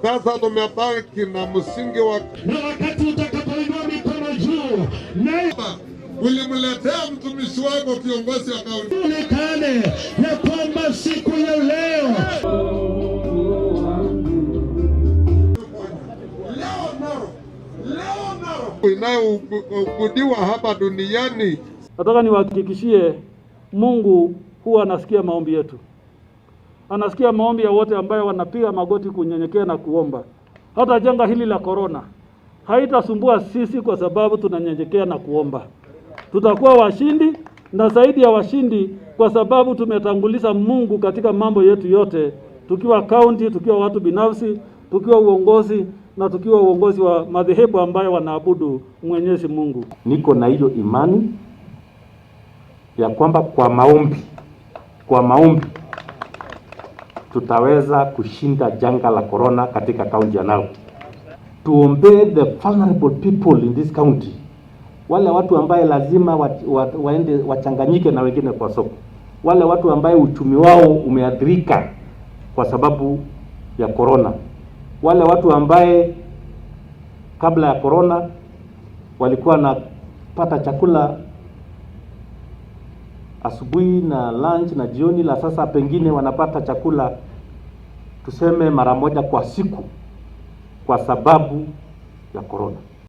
Sasa tumebaki na msingi wa na wakati utakapoinua mikono juu na ulimletea mtumishi wako kiongozi wa kaunti onekane ya kwamba siku ya leo inayoabudiwa hapa duniani. Nataka niwahakikishie Mungu huwa anasikia maombi yetu. Anasikia maombi ya wote ambayo wanapiga magoti kunyenyekea na kuomba. Hata janga hili la corona haitasumbua sisi kwa sababu tunanyenyekea na kuomba. Tutakuwa washindi na zaidi ya washindi kwa sababu tumetanguliza Mungu katika mambo yetu yote, tukiwa kaunti, tukiwa watu binafsi, tukiwa uongozi na tukiwa uongozi wa madhehebu ambayo wanaabudu Mwenyezi Mungu. Niko na hiyo imani ya kwamba kwa maombi tutaweza kushinda janga la corona katika kaunti ya Narok. Tuombee the vulnerable people in this county, wale watu ambaye lazima waende wachanganyike na wengine kwa soko, wale watu ambaye uchumi wao umeathirika kwa sababu ya corona, wale watu ambaye kabla ya corona walikuwa napata chakula asubuhi na lunch na jioni, la sasa pengine wanapata chakula tuseme mara moja kwa siku kwa sababu ya corona.